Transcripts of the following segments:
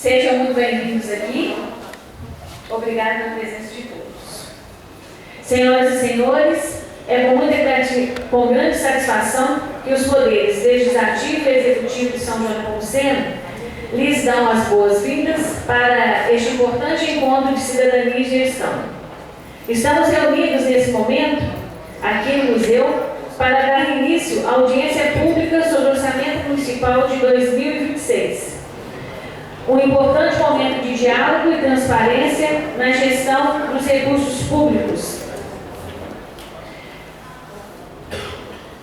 Sejam muito bem-vindos aqui. Obrigada pela presença de todos. Senhoras e senhores, é com grande satisfação que os poderes legislativo e executivo de São João Nepomuceno lhes dão as boas-vindas para este importante encontro de cidadania e gestão. Estamos reunidos nesse momento, aqui no museu, para dar início à audiência pública sobre o Orçamento Municipal de 2026. Um importante momento de diálogo e transparência na gestão dos recursos públicos.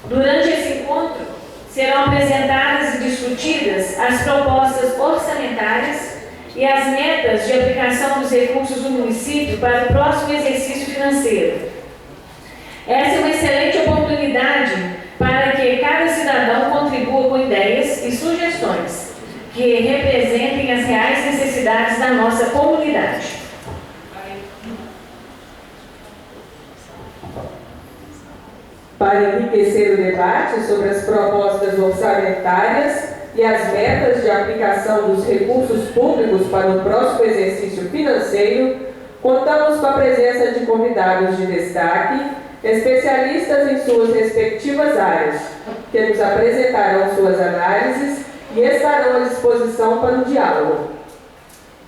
Durante esse encontro, serão apresentadas e discutidas as propostas orçamentárias e as metas de aplicação dos recursos do município para o próximo exercício financeiro. Essa é uma excelente oportunidade para que cada cidadão contribua com ideias e sugestões que representem as reais necessidades da nossa comunidade. Para enriquecer o debate sobre as propostas orçamentárias e as metas de aplicação dos recursos públicos para o próximo exercício financeiro, contamos com a presença de convidados de destaque, especialistas em suas respectivas áreas, que nos apresentarão suas análises e estarão à disposição para o diálogo.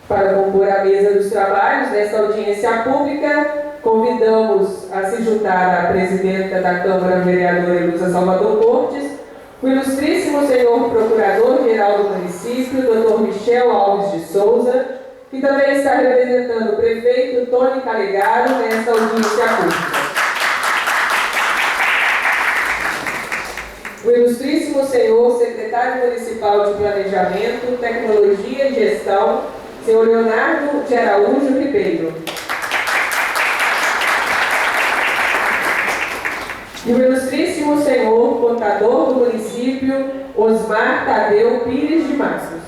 Para compor a mesa dos trabalhos desta audiência pública, convidamos a se juntar a presidenta da Câmara, vereadora Helusa Salvador Cortes, o ilustríssimo senhor procurador-geral do município, Dr. Michel Alves de Souza, que também está representando o prefeito Tony Calegaro nesta audiência pública. O ilustríssimo senhor secretário municipal de Planejamento, Tecnologia e Gestão, senhor Leonardo de Araújo Ribeiro. E o ilustríssimo senhor contador do município, Osmar Tadeu Pires de Matos.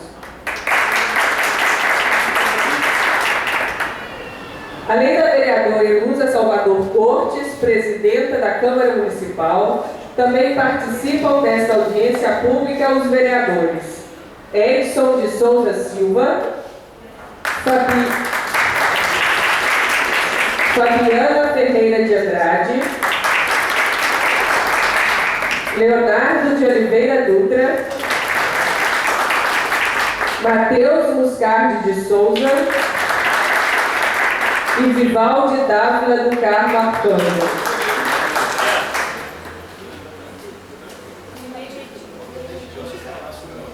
Além da vereadora Helusa Salvador Cortes, presidenta da Câmara Municipal, também participam desta audiência pública os vereadores Edson de Souza Silva, Fabiana Ferreira de Andrade, Leonardo de Oliveira Dutra, Matheus Muscardi de Souza e Vivaldi Dávila do Carmo Arcano.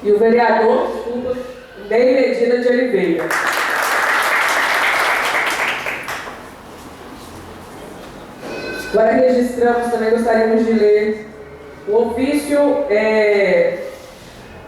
E o vereador Ney Medina de Oliveira. Agora registramos, também gostaríamos de ler o ofício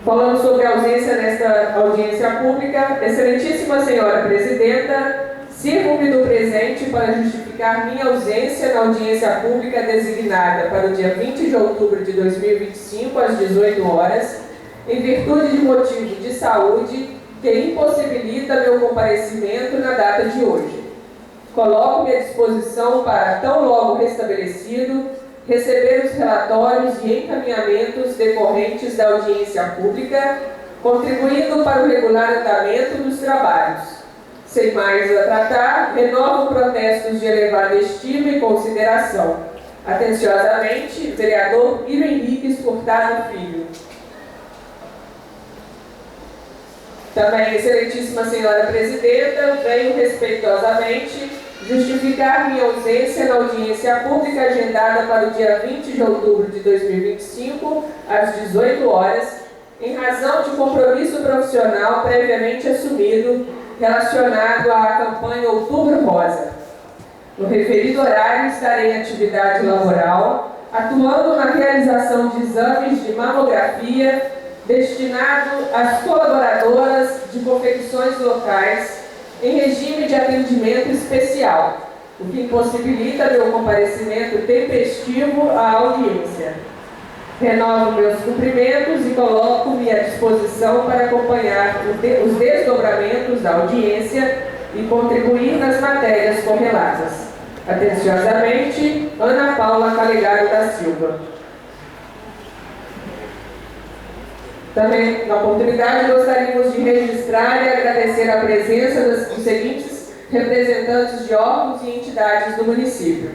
falando sobre a ausência nesta audiência pública. Excelentíssima senhora presidenta, sirvo-me do presente para justificar minha ausência na audiência pública designada para o dia 20 de outubro de 2025, às 18 horas, em virtude de motivo de saúde que impossibilita meu comparecimento na data de hoje. Coloco-me à disposição para, tão logo restabelecido, receber os relatórios e encaminhamentos decorrentes da audiência pública, contribuindo para o regular andamento dos trabalhos. Sem mais a tratar, renovo protestos de elevada estima e consideração. Atenciosamente, vereador Iro Henrique Furtado Filho. Também, excelentíssima senhora presidenta, venho respeitosamente justificar minha ausência na audiência pública agendada para o dia 20 de outubro de 2025, às 18 horas, em razão de compromisso profissional previamente assumido relacionado à campanha Outubro Rosa. No referido horário, estarei em atividade laboral, atuando na realização de exames de mamografia destinado às colaboradoras de confecções locais em regime de atendimento especial, o que impossibilita meu comparecimento tempestivo à audiência. Renovo meus cumprimentos e coloco-me à disposição para acompanhar os desdobramentos da audiência e contribuir nas matérias correlatas. Atenciosamente, Ana Paula Calegaro da Silva. Também, na oportunidade, gostaríamos de registrar e agradecer esclarecer a presença dos seguintes representantes de órgãos e entidades do município: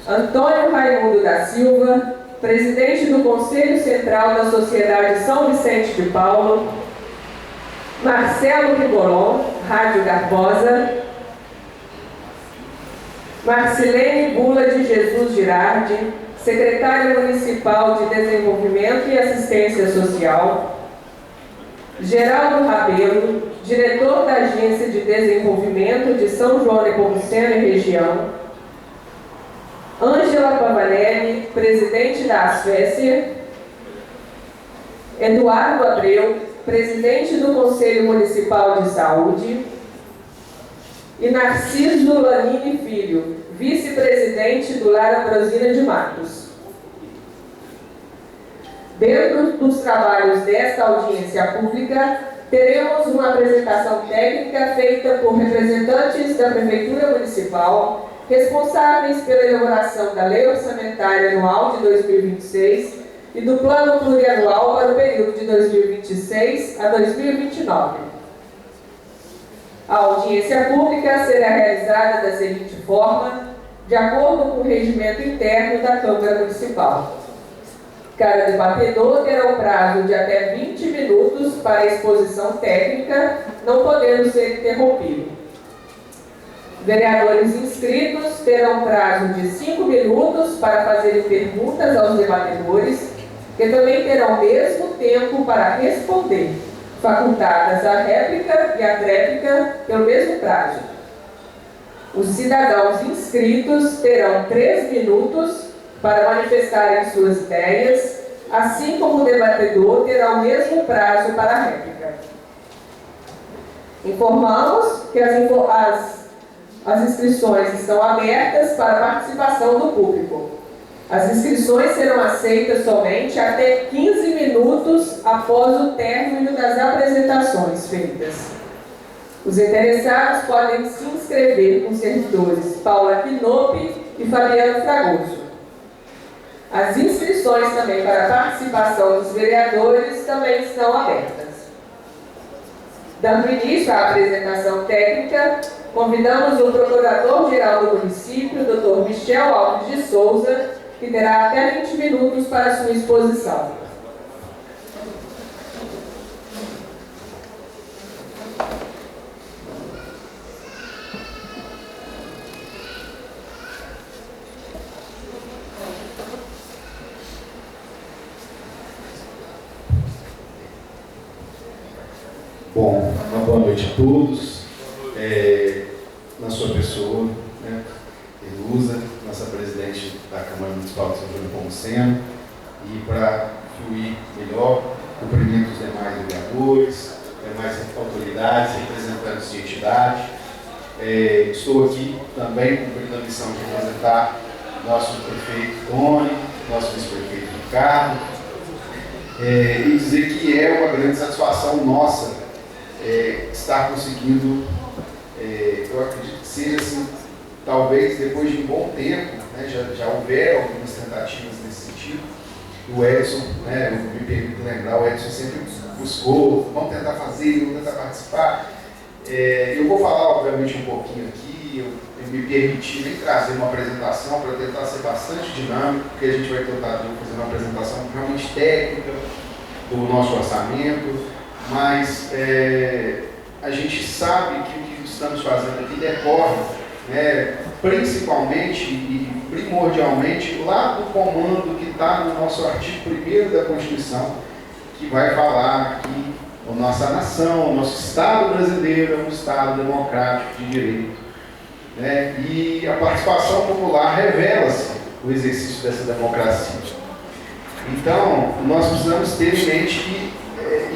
Antônio Raimundo da Silva, presidente do Conselho Central da Sociedade São Vicente de Paulo; Marcelo Rigolon, Rádio Garbosa; Marcilene Bula de Jesus Girardi, secretária municipal de Desenvolvimento e Assistência Social; Geraldo Rabelo, diretor da Agência de Desenvolvimento de São João Nepomuceno e região; Ângela Pavanelli, presidente da Asfécia; Eduardo Abreu, presidente do Conselho Municipal de Saúde; e Narciso Lanini Filho, vice-presidente do Lar Ambrosina de Matos. Dentro dos trabalhos desta audiência pública, teremos uma apresentação técnica feita por representantes da Prefeitura Municipal, responsáveis pela elaboração da Lei Orçamentária Anual de 2026 e do Plano Plurianual para o período de 2026 a 2029. A audiência pública será realizada da seguinte forma, de acordo com o regimento interno da Câmara Municipal. Cada debatedor terá um prazo de até 20 minutos para a exposição técnica, não podendo ser interrompido. Vereadores inscritos terão prazo de 5 minutos para fazerem perguntas aos debatedores, que também terão o mesmo tempo para responder, facultadas a réplica e a tréplica pelo mesmo prazo. Os cidadãos inscritos terão 3 minutos para manifestarem suas ideias, assim como o debatedor terá o mesmo prazo para a réplica. Informamos que as inscrições estão abertas para a participação do público. As inscrições serão aceitas somente até 15 minutos após o término das apresentações feitas. Os interessados podem se inscrever com os servidores Paula Quinope e Fabiano Fragoso. As inscrições também para a participação dos vereadores também estão abertas. Dando início à apresentação técnica, convidamos o Procurador-Geral do Município, Dr. Michel Alves de Souza, que terá até 20 minutos para sua exposição. Bom, uma boa noite a todos. Na sua pessoa, né, Elusa, nossa presidente da Câmara Municipal de São João Nepomuceno, e para fluir melhor, cumprimento os demais vereadores, demais autoridades, representantes de entidade. Estou aqui também cumprindo a missão de representar nosso prefeito Tony, nosso vice-prefeito Ricardo, e dizer que é uma grande satisfação nossa estar conseguindo, eu acredito que seja assim, talvez depois de um bom tempo, né, já houveram algumas tentativas nesse sentido. O Edson, né, eu me permito lembrar, o Edson sempre buscou, vamos tentar fazer, vamos tentar participar. Eu vou falar, obviamente, um pouquinho aqui, eu me permiti nem trazer uma apresentação para tentar ser bastante dinâmico, porque a gente vai tentar fazer uma apresentação realmente técnica do nosso orçamento, mas a gente sabe que o que estamos fazendo aqui decorre, né, principalmente e primordialmente lá do comando que está no nosso artigo 1º da Constituição, que vai falar que a nossa nação, o nosso Estado brasileiro é um Estado democrático de direito, né, e a participação popular revela-se o exercício dessa democracia. Então, nós precisamos ter em mente que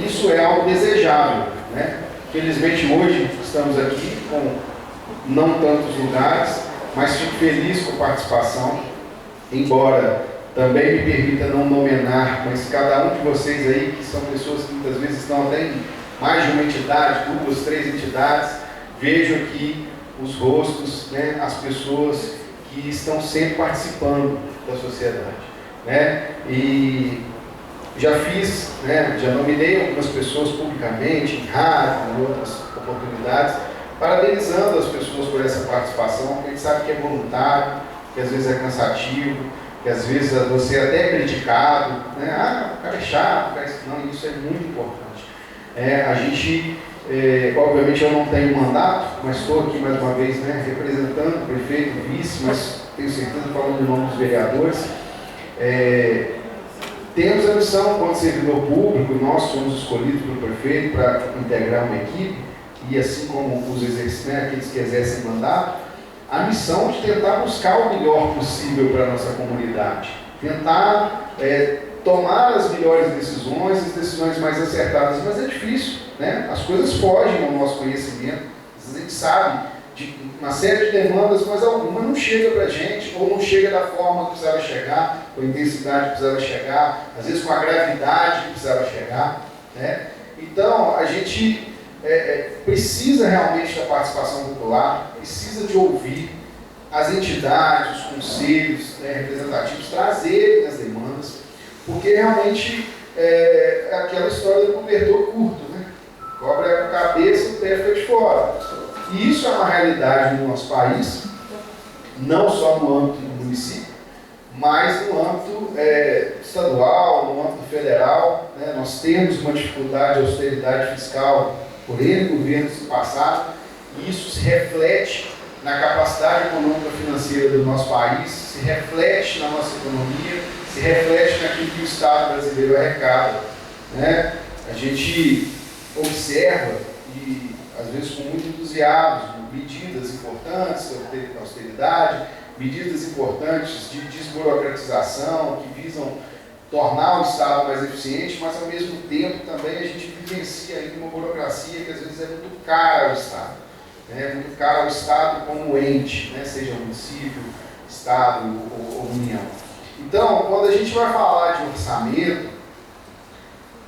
isso é algo desejável, né? Felizmente hoje estamos aqui com não tantos lugares, mas fico feliz com a participação, embora também me permita não nomear, mas cada um de vocês aí, que são pessoas que muitas vezes estão até em mais de uma entidade, 2, 3 entidades, vejo aqui os rostos, né, as pessoas que estão sempre participando da sociedade, né? E já fiz, né, já nominei algumas pessoas publicamente, em rádio, em outras oportunidades, parabenizando as pessoas por essa participação, porque a gente sabe que é voluntário, que às vezes é cansativo, que às vezes você é até criticado, né? Ah, cara é chato, não, isso é muito importante. A gente, obviamente eu não tenho mandato, mas estou aqui mais uma vez, né, representando o prefeito, o vice, mas tenho certeza falando em nome dos vereadores. Temos a missão, enquanto servidor público, nós somos escolhidos pelo prefeito para integrar uma equipe, e assim como aqueles que exercem mandato, a missão de tentar buscar o melhor possível para a nossa comunidade, tentar tomar as melhores decisões, as decisões mais acertadas, mas é difícil, né? As coisas fogem ao nosso conhecimento, às vezes a gente sabe de uma série de demandas, mas alguma não chega para a gente, ou não chega da forma que precisava chegar, com a intensidade que precisava chegar, às vezes com a gravidade que precisava chegar, né? Então, a gente precisa realmente da participação popular, precisa de ouvir as entidades, os conselhos, né, representativos, trazerem as demandas, porque realmente é aquela história do cobertor curto, né? Cobra a cabeça, o pé fica de fora. E isso é uma realidade no nosso país, não só no âmbito do município, mas no âmbito estadual, no âmbito federal, né? Nós temos uma dificuldade de austeridade fiscal por N governos do passado, e isso se reflete na capacidade econômica financeira do nosso país, se reflete na nossa economia, se reflete naquilo que o Estado brasileiro arrecada, né? A gente observa, e às vezes com muito entusiasmo, medidas importantes de austeridade, medidas importantes de desburocratização, que visam tornar o Estado mais eficiente, mas ao mesmo tempo também a gente vivencia ainda uma burocracia que às vezes é muito cara ao Estado, né? Muito cara ao Estado como ente, né? Seja município, Estado ou União. Então, quando a gente vai falar de orçamento,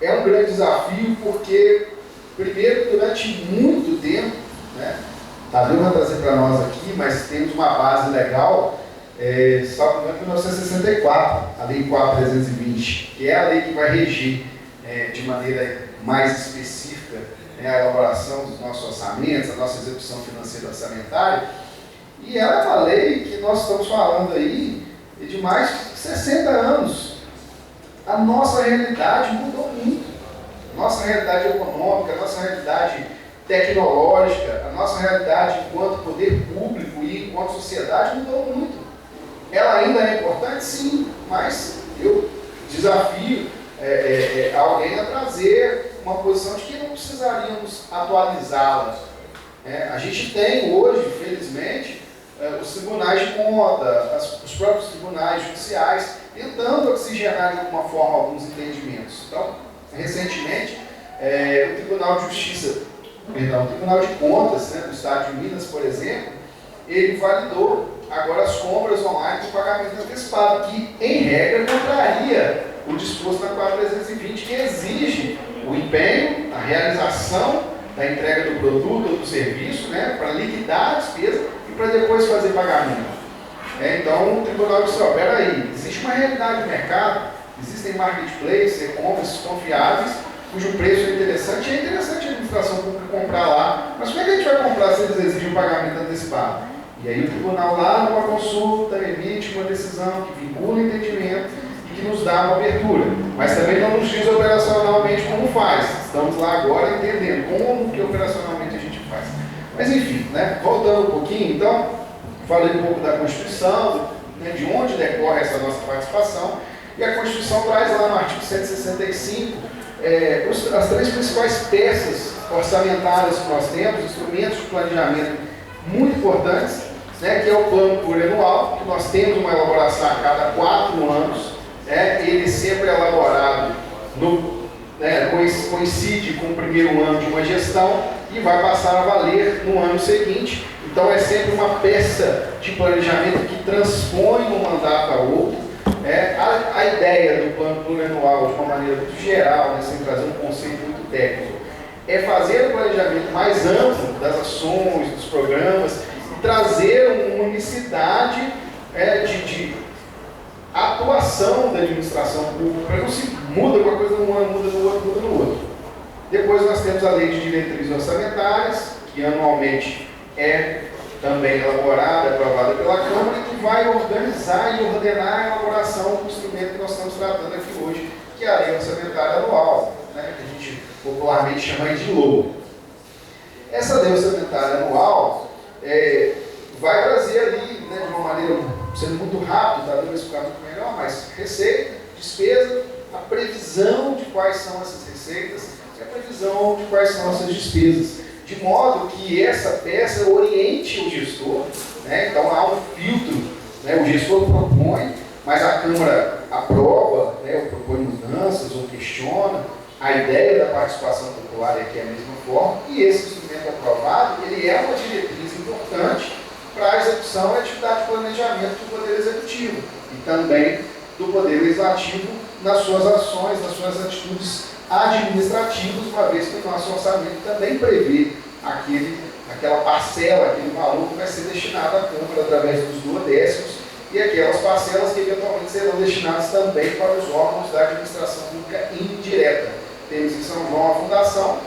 é um grande desafio porque, primeiro, durante muito tempo, né? Tadeu vai trazer para nós aqui, mas temos uma base legal, só em 1964, a Lei 4.320, que é a lei que vai reger de maneira mais específica, né, a elaboração dos nossos orçamentos, a nossa execução financeira orçamentária, e ela é uma lei que nós estamos falando aí de mais de 60 anos. A nossa realidade mudou muito. Nossa realidade econômica, a nossa realidade tecnológica, a nossa realidade enquanto poder público e enquanto sociedade mudou muito. Ela ainda é importante? Sim, mas eu desafio alguém a trazer uma posição de que não precisaríamos atualizá-la. A gente tem hoje, felizmente, os tribunais de conta, os próprios tribunais judiciais, tentando oxigenar de alguma forma alguns entendimentos. Então, recentemente, o Tribunal de Justiça, o Tribunal de Contas, né, do Estado de Minas, por exemplo, ele validou agora as compras online com pagamento antecipado, que, em regra, contraria o disposto na 4.320, que exige o empenho, a realização da entrega do produto ou do serviço, né, para liquidar a despesa e para depois fazer pagamento. Então, o tribunal disse, peraí, existe uma realidade do mercado, existem marketplaces, e-commerce confiáveis, cujo preço é interessante, e é interessante a administração pública comprar lá, mas como é que a gente vai comprar se eles exigem o pagamento antecipado? E aí o tribunal lá, numa consulta, emite uma decisão que vincula o entendimento e que nos dá uma abertura, mas também não nos diz operacionalmente como faz. Estamos lá agora entendendo como que operacionalmente a gente faz. Mas enfim, né, voltando um pouquinho, então, falei um pouco da Constituição, né, de onde decorre essa nossa participação, e a Constituição traz lá no artigo 165 as três principais peças orçamentárias que nós temos, instrumentos de planejamento muito importantes, né, que é o plano plurianual, que nós temos uma elaboração a cada 4 anos, ele sempre é elaborado, coincide com o primeiro ano de uma gestão e vai passar a valer no ano seguinte. Então é sempre uma peça de planejamento que transpõe um mandato a outro. A ideia do plano plurianual, de uma maneira muito geral, né, sem trazer um conceito muito técnico, é fazer o planejamento mais amplo das ações, dos programas, e trazer uma unicidade de atuação da administração pública, para não se muda uma coisa num ano, muda no outro, muda no outro. Depois nós temos a Lei de Diretrizes Orçamentárias, que anualmente é também elaborada, aprovada pela Câmara, e que vai organizar e ordenar a elaboração do instrumento que nós estamos tratando aqui hoje, que é a Lei Orçamentária Anual, né, que a gente popularmente chama de LOA. Essa Lei Orçamentária Anual vai trazer ali, né, de uma maneira, sendo muito rápido, tá? Deve ficar muito melhor, mas receita, despesa, a previsão de quais são essas receitas e a previsão de quais são essas despesas, de modo que essa peça oriente o gestor, né? Então há um filtro, né? O gestor propõe, mas a Câmara aprova, né? Ou propõe mudanças ou questiona. A ideia da participação popular é que é a mesma forma, e esse instrumento aprovado, ele é uma diretriz importante para a execução e atividade de planejamento do Poder Executivo e também do Poder Legislativo nas suas ações, nas suas atitudes administrativas, uma vez que o nosso orçamento também prevê aquela parcela, aquele valor que vai ser destinado à Câmara através dos duodécimos e aquelas parcelas que eventualmente serão destinadas também para os órgãos da administração pública indireta. Temos em São João a Fundação,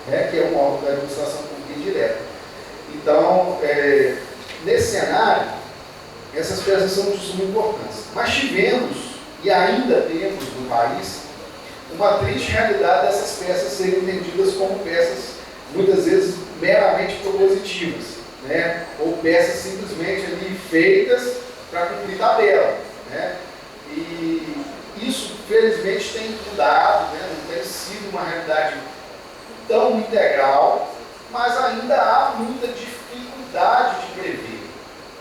né, que é um órgão da administração pública indireta. Então, nesse cenário, essas peças são de suma importância. Mas tivemos, e ainda temos no país, uma triste realidade dessas peças serem entendidas como peças, muitas vezes, meramente propositivas, né? Ou peças simplesmente ali feitas para cumprir tabela, né? E isso, felizmente, tem mudado, né? Não tem sido uma realidade tão integral, mas ainda há muita dificuldade de prever.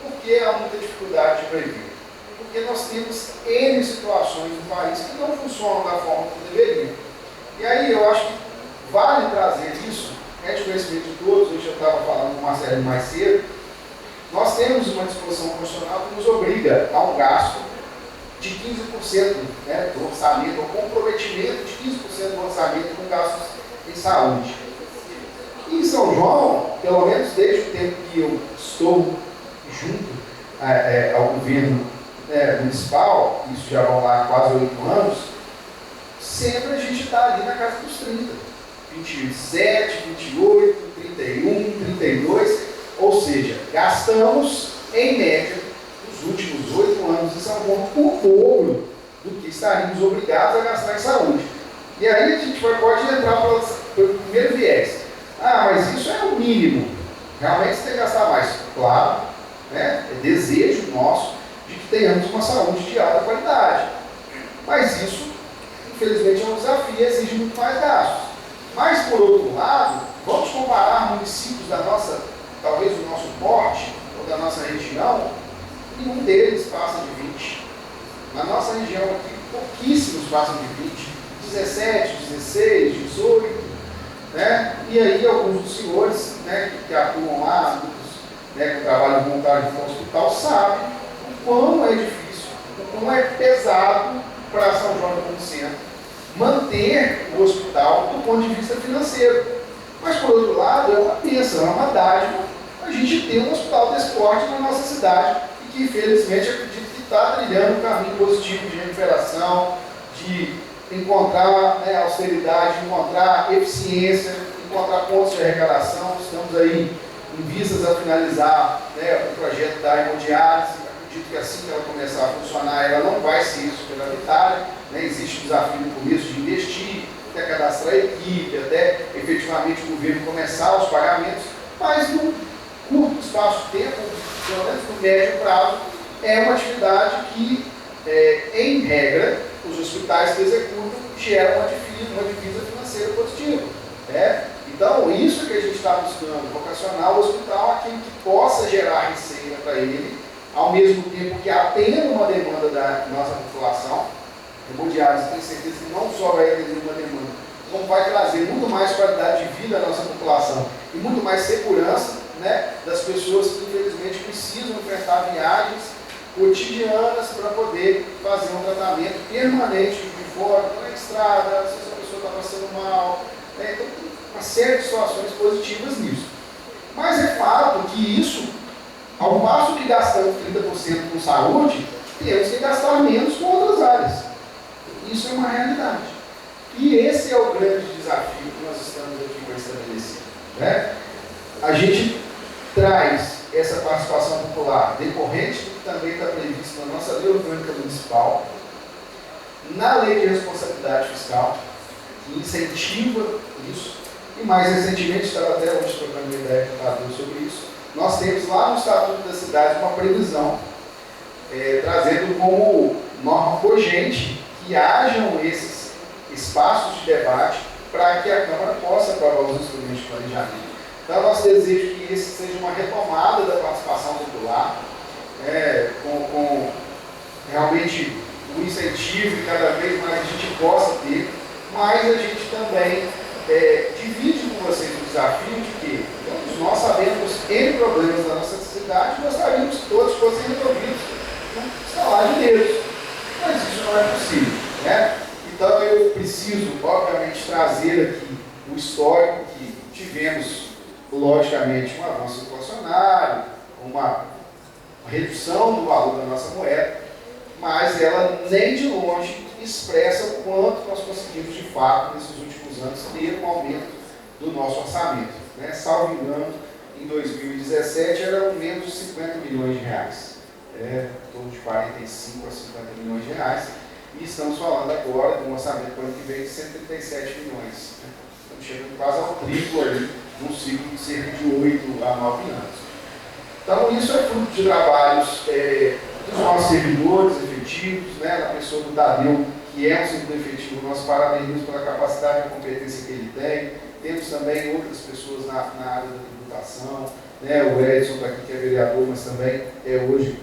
Por que há muita dificuldade de prever? Porque nós temos N situações no país que não funcionam da forma que deveriam. E aí eu acho que vale trazer isso, é de conhecimento de todos, a gente já estava falando com o Marcelo mais cedo. Nós temos uma disposição constitucional que nos obriga a um gasto de 15%, né, do orçamento, ao comprometimento de 15% do orçamento com gastos em saúde. E em São João, pelo menos desde o tempo que eu estou junto ao governo municipal, isso já vão lá quase 8 anos, sempre a gente está ali na casa dos 30, 27, 28, 31, 32, ou seja, gastamos em média nos últimos 8 anos em São João o dobro do que estaríamos obrigados a gastar em saúde. E aí a gente pode entrar pelo primeiro viés. Mas isso é o mínimo, realmente você tem que gastar mais. Claro, né? É desejo nosso de que tenhamos uma saúde de alta qualidade. Mas isso, infelizmente, é um desafio e exige muito mais gastos. Mas, por outro lado, vamos comparar municípios da nossa, talvez do nosso porte, ou da nossa região, nenhum deles passa de 20. Na nossa região aqui, pouquíssimos passam de 20. 17, 16, 18, né? E aí alguns dos senhores, né, que atuam lá, né, que trabalham voluntário no hospital, sabem o quão é difícil, o quão é pesado para São João do Centro manter o hospital do ponto de vista financeiro. Mas, por outro lado, é uma bênção, é uma dádiva a gente ter um hospital desse porte na nossa cidade e que, infelizmente, acredito que está trilhando um caminho positivo de recuperação, de encontrar, né, austeridade, encontrar eficiência, encontrar pontos de arrecadação. Estamos aí em vistas a finalizar, né, o projeto da hemodiálise. Acredito que assim que ela começar a funcionar, ela não vai ser superavitária, né? Existe um desafio no começo de investir, até cadastrar a equipe, até efetivamente o governo começar os pagamentos, mas num curto espaço de tempo, pelo menos no médio prazo, é uma atividade que, em regra, os hospitais que executam geram uma divisa financeira positiva. Né? Então, isso que a gente está buscando, vocacionar o hospital aquele que possa gerar receita para ele, ao mesmo tempo que atenda uma demanda da nossa população. A hemodiálise, tenho certeza que não só vai atender uma demanda, como vai trazer muito mais qualidade de vida à nossa população e muito mais segurança, né, das pessoas que, infelizmente, precisam enfrentar viagens cotidianas para poder fazer um tratamento permanente de fora, na estrada, se essa pessoa está passando mal. Né? Então, tem uma série de situações positivas nisso. Mas é fato que isso, ao passo que gastamos 30% com saúde, temos que gastar menos com outras áreas. Isso é uma realidade. E esse é o grande desafio que nós estamos aqui para estabelecer. Né? A gente traz essa participação popular decorrente do que também está previsto na nossa lei orgânica municipal, na lei de responsabilidade fiscal, que incentiva isso, e mais recentemente, estava até hoje trocando uma ideia com o Tadeu sobre isso, nós temos lá no Estatuto da Cidade uma previsão, trazendo como norma cogente que hajam esses espaços de debate para que a Câmara possa aprovar os instrumentos de planejamento. Então, nosso desejo é que esse seja uma retomada da participação popular, com realmente um incentivo que cada vez mais a gente possa ter, mas a gente também divide com vocês o desafio de que todos nós sabemos N problemas da nossa cidade e gostaríamos que todos fossem resolvidos com estalar de dedos, mas isso não é possível. Né? Então eu preciso, obviamente, trazer aqui o histórico que tivemos, logicamente, um avanço inflacionário, uma redução do valor da nossa moeda, mas ela nem de longe expressa o quanto nós conseguimos, de fato, nesses últimos anos, ter um aumento do nosso orçamento. Né? Salvo engano, em 2017 era menos de 50 milhões de reais. Em torno de 45 a 50 milhões de reais. E estamos falando agora de um orçamento para o ano que vem de 137 milhões. Né? Estamos chegando quase ao triplo ali, num ciclo de cerca de 8 a 9 anos. Então, isso é fruto de trabalhos dos nossos servidores efetivos, né, da pessoa do Tadeu, que é um servidor efetivo, nós parabenizamos pela capacidade e competência que ele tem. Temos também outras pessoas na área da tributação, né, o Edson está aqui, que é vereador, mas também é hoje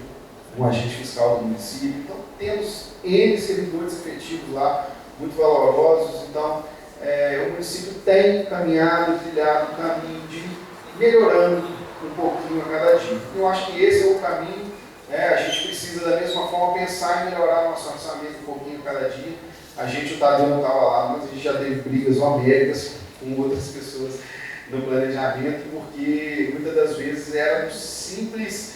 um agente fiscal do município. Então, temos N servidores efetivos lá, muito valorosos. Então, o município tem caminhado, trilhado o caminho de ir melhorando um pouquinho a cada dia. Eu acho que esse é o caminho. A gente precisa, da mesma forma, pensar em melhorar o nosso orçamento um pouquinho a cada dia. O Tadeu não estava lá, mas a gente já teve brigas homéricas com outras pessoas no planejamento, porque muitas das vezes era um simples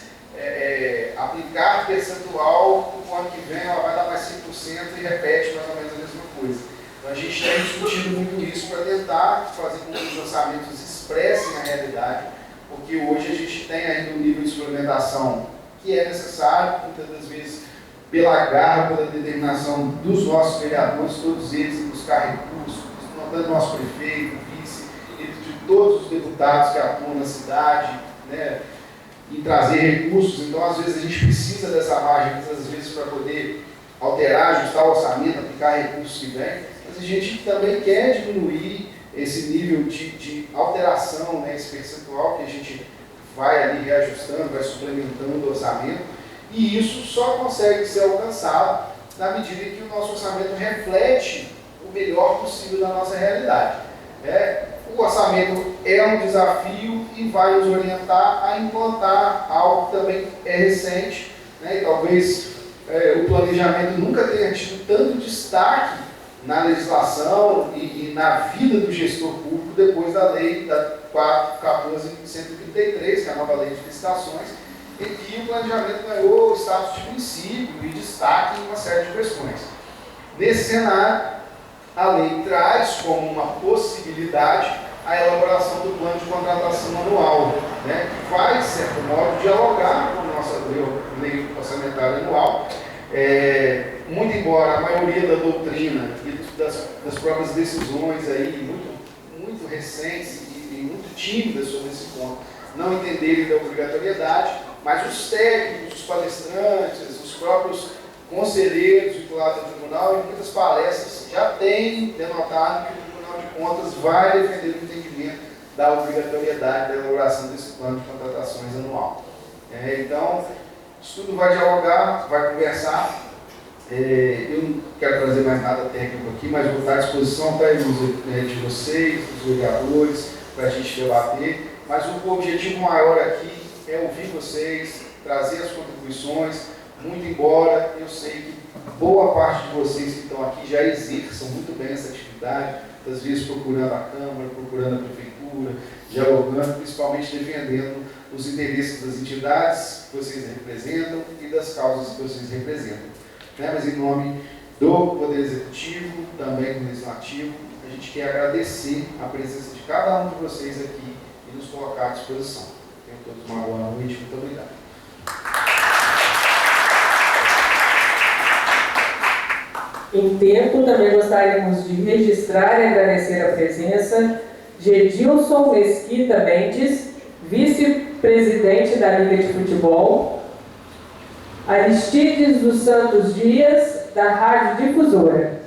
aplicar percentual, no ano que vem ela vai dar mais 5% e repete mais ou menos a mesma coisa. Então a gente tem discutido muito isso para tentar fazer com que os orçamentos expressem a realidade, porque hoje a gente tem ainda um nível de suplementação que é necessário, muitas das vezes pela garra, pela determinação dos nossos vereadores, todos eles em buscar recursos, tanto nosso prefeito, vice, e de todos os deputados que atuam na cidade, né, em trazer recursos. Então, às vezes, a gente precisa dessa margem, muitas vezes, para poder alterar, ajustar o orçamento, aplicar recursos que vêm, mas a gente também quer diminuir esse nível de alteração, né, esse percentual que a gente vai ali reajustando, vai suplementando o orçamento, e isso só consegue ser alcançado na medida em que o nosso orçamento reflete o melhor possível da nossa realidade. O orçamento é um desafio e vai nos orientar a implantar algo que também é recente, né, e talvez o planejamento nunca tenha tido tanto destaque na legislação e na vida do gestor público depois da lei da 4.14.133, que é a nova lei de licitações, em que o planejamento ganhou status de princípio e destaque em uma série de questões. Nesse cenário, a lei traz como uma possibilidade a elaboração do plano de contratação anual, né, que vai, de certo modo, dialogar com a nossa lei orçamentária anual. Muito embora a maioria da doutrina e das próprias decisões aí, muito recentes e muito tímidas sobre esse ponto, não entenderem da obrigatoriedade, mas os técnicos, os palestrantes, os próprios conselheiros vinculados ao tribunal, em muitas palestras, já têm denotado que o Tribunal de Contas vai defender o entendimento da obrigatoriedade da elaboração desse plano de contratações anual. Então, isso tudo vai dialogar, vai conversar. Eu não quero trazer mais nada técnico aqui, mas vou estar à disposição de vocês, dos vereadores, para a gente debater. Mas o objetivo maior aqui é ouvir vocês, trazer as contribuições, muito embora eu sei que boa parte de vocês que estão aqui já exerçam muito bem essa atividade, às vezes procurando a Câmara, procurando a Prefeitura, dialogando, principalmente defendendo os interesses das entidades que vocês representam e das causas que vocês representam. Mas em nome do Poder Executivo, também do Legislativo, a gente quer agradecer a presença de cada um de vocês aqui e nos colocar à disposição. Tenham todos uma boa noite. Muito obrigado. Em tempo, também gostaríamos de registrar e agradecer a presença de Edilson Mesquita Mendes, vice-presidente da Liga de Futebol, Aristides dos Santos Dias, da Rádio Difusora.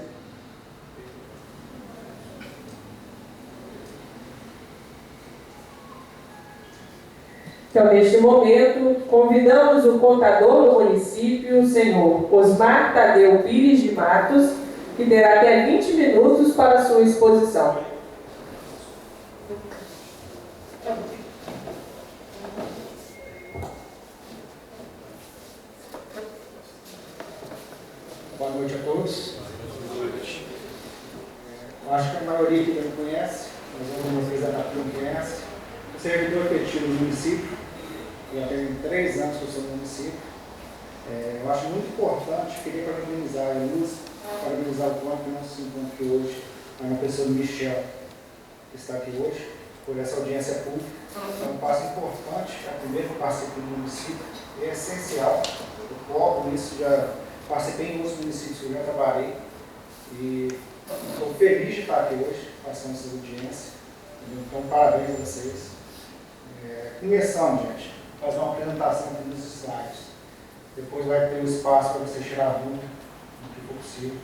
Então, neste momento, convidamos o contador do município, o senhor Osmar Tadeu Pires de Matos, que terá até 20 minutos para a sua exposição. Boa noite a todos. Acho que a maioria aqui não conhece, mas algumas vezes não conhece. Eu sou servidor efetivo do município, já tem 3 anos que eu sou no município. Eu acho muito importante, queria parabenizar a Luz, parabenizar o Plano que não se encontra aqui hoje, a pessoa do Michel, que está aqui hoje, por essa audiência pública. É um passo importante, é o primeiro passo aqui no município, é essencial. Eu cobro isso, já participei em outros municípios que eu já trabalhei e estou feliz de estar aqui hoje, passando essa audiência. Então, parabéns a vocês. Começando, gente, fazer uma apresentação aqui nos slides. Depois vai ter um espaço para você tirar dúvida, no que for possível.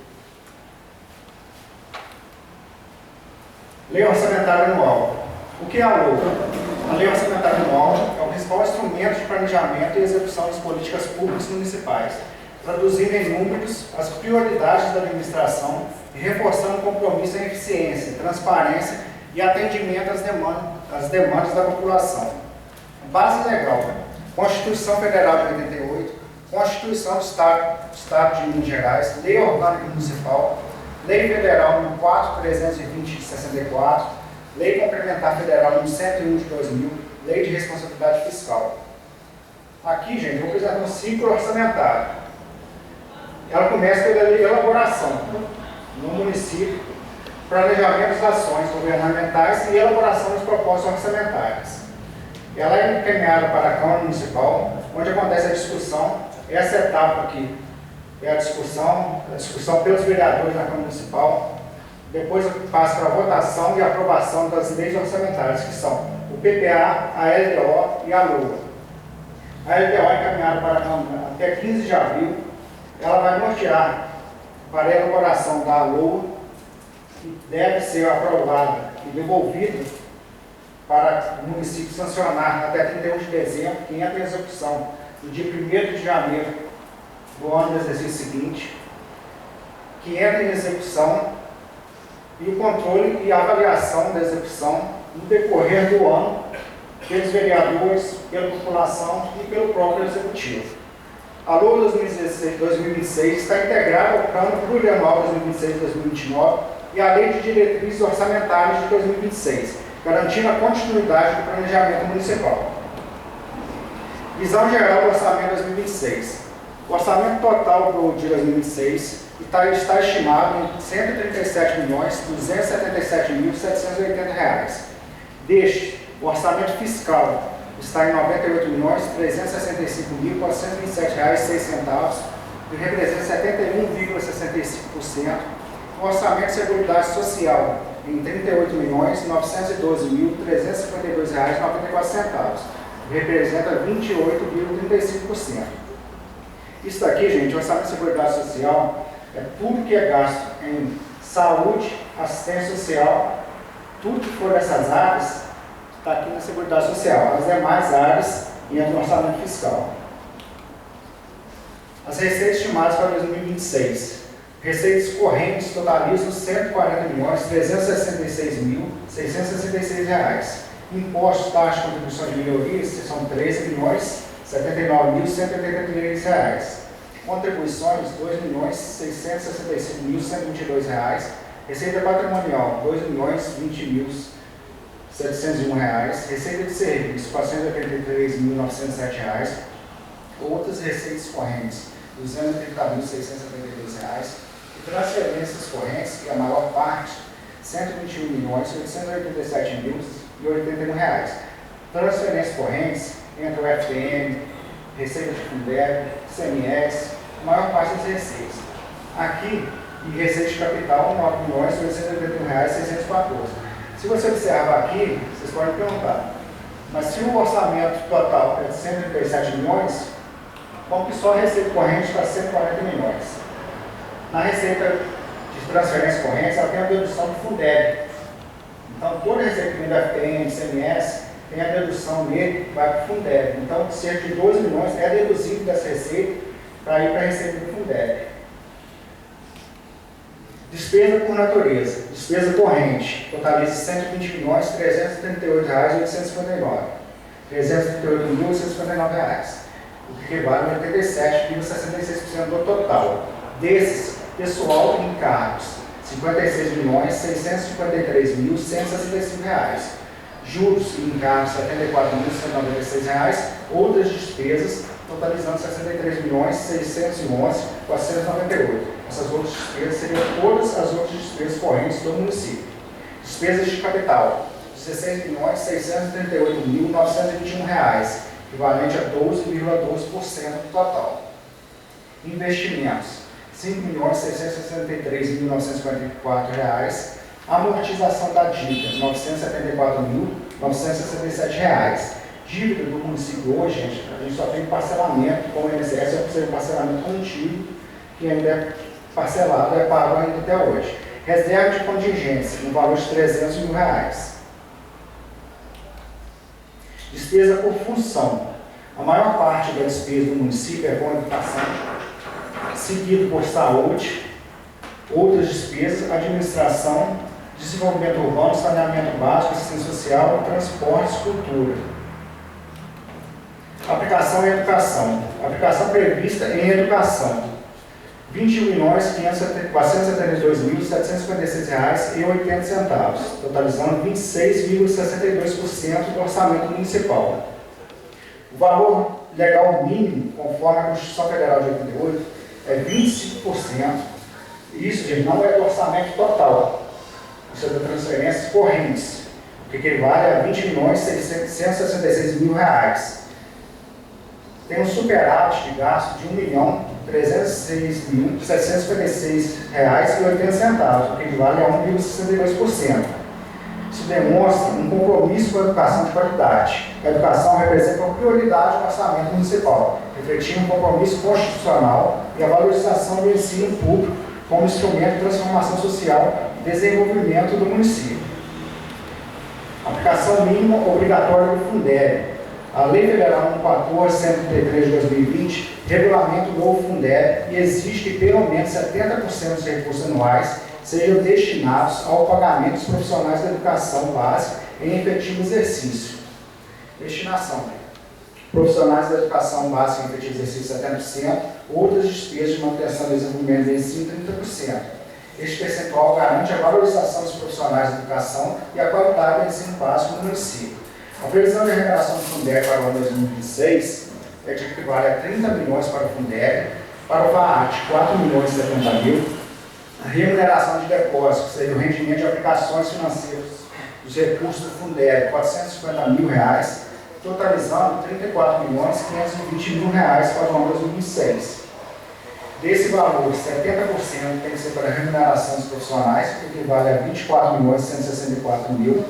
Lei Orçamentária Anual. O que é a LOA? A Lei Orçamentária Anual é o principal instrumento de planejamento e execução das políticas públicas municipais, traduzindo em números as prioridades da administração e reforçando o compromisso em eficiência, transparência e atendimento às demandas da população. Base legal: Constituição Federal de 88, Constituição do Estado de Minas Gerais, Lei Orgânica Municipal, Lei Federal nº 4.320 de 64, Lei Complementar Federal nº 101 de 2000, Lei de Responsabilidade Fiscal. Aqui, gente, eu vou apresentar um ciclo orçamentário. Ela começa pela elaboração no município, planejamento das ações governamentais e elaboração das propostas orçamentárias. Ela é encaminhada para a Câmara Municipal, onde acontece a discussão. Essa etapa aqui é a discussão pelos vereadores na Câmara Municipal. Depois passa para a votação e aprovação das leis orçamentárias, que são o PPA, a LDO e a LOA. A LDO é encaminhada para a Câmara até 15 de abril. Ela vai nortear para a elaboração da LOA, que deve ser aprovada e devolvida para o município sancionar até 31 de dezembro, que entra em execução no dia 1º de janeiro do ano do exercício seguinte, que entra em execução, e o controle e avaliação da execução no decorrer do ano pelos vereadores, pela população e pelo próprio executivo. A LOA 2026 está integrada ao Plano Plurianual 2026-2029 e à Lei de Diretrizes Orçamentárias de 2026, garantindo a continuidade do planejamento municipal. Visão geral do Orçamento 2026. O orçamento total de 2026 está estimado em R$ 137.277.780. Deste, o orçamento fiscal está em R$ 98.365.427,06, que representa 71,65%. O orçamento de Seguridade Social em R$ 38.912.352,94, que representa 28,35%. Isso aqui, gente, o orçamento de Seguridade Social é tudo que é gasto em saúde, assistência social, tudo que for dessas áreas está aqui na Seguridade Social. As demais áreas entram no orçamento fiscal. As receitas estimadas para 2026. Receitas correntes totalizam R$ 140.366.666. Impostos, taxas de contribuição de melhorias são R$ 13.079.183. Contribuições, R$ 2.665.122. Receita patrimonial, R$ 2.020.701. Receita de serviço, R$ 483.907. Outras receitas correntes, R$ 230.672. E transferências correntes, que a maior parte R$121.887.081. Transferências correntes entre o FTM, Receita de Fundeb, CMS, a maior parte das receitas. Aqui, e receita de capital, R$9.881.614. Se você observar aqui, vocês podem perguntar, mas se o orçamento total é de 137 milhões, como que só a receita corrente está 140 milhões? Na receita de transferências correntes, ela tem a dedução do Fundeb. Então, toda a receita que vem da FTM, CMS, tem a dedução nele, vai para o Fundeb. Então, cerca de 2 milhões é deduzido dessa receita para ir para a receita do Fundeb. Despesa por natureza. Despesa corrente. Totaliza R$120.338.859. R$338.859. O que equivale a 87,66% do total. Desses, pessoal e encargos, R$56.653.165. Juros e encargos, R$74.196. Outras despesas, totalizando R$63.611.498. Essas outras despesas seriam todas as outras despesas correntes do município. Despesas de capital, R$16.638.921, equivalente a 12,12% do total. Investimentos, R$5.663.954. Amortização da dívida, R$974.967. Dívida do município hoje, gente, a gente só tem parcelamento com o INSS, é um parcelamento contínuo, que ainda é parcelado, é pago ainda até hoje. Reserva de contingência, no valor de R$300 mil. Despesa por função. A maior parte da despesa do município é com a educação, seguido por saúde, outras despesas, administração, desenvolvimento urbano, saneamento básico, assistência social, transportes, cultura. Aplicação em educação. Aplicação prevista em educação. R$20.472.756,80, totalizando 26,62% do orçamento municipal. O valor legal mínimo, conforme a Constituição Federal de 88, é 25%. Isso, gente, não é do orçamento total. Isso é de transferências correntes, o que equivale a R$20.666.000. Tem um superávit de gasto de R$1.306.756,80, o que equivale a 1,62%. Isso demonstra um compromisso com a educação de qualidade. A educação representa uma prioridade no orçamento municipal, refletindo um compromisso constitucional e a valorização do ensino público como instrumento de transformação social e desenvolvimento do município. Aplicação mínima obrigatória do Fundeb. A Lei Federal 1.1433 de 2020 regulamenta o novo Fundeb e exige que pelo menos 70% dos recursos anuais sejam destinados ao pagamento dos profissionais da educação básica em efetivo exercício. Destinação. Profissionais da educação básica em efetivo exercício 70%, outras despesas de manutenção e desenvolvimento de ensino 30%. Este percentual garante a valorização dos profissionais da educação e a qualidade do ensino básico no município. A previsão de remuneração do Fundeb para o ano 2026 é que equivale a 30 milhões para o Fundeb, para o VAAT, 4.070.000. A remuneração de depósitos, que seria o rendimento de aplicações financeiras dos recursos do Fundeb, R$450.000, totalizando R$34.520.000 para o ano 2026. Desse valor, 70% tem que ser para a remuneração dos profissionais, que equivale a R$24.164.000.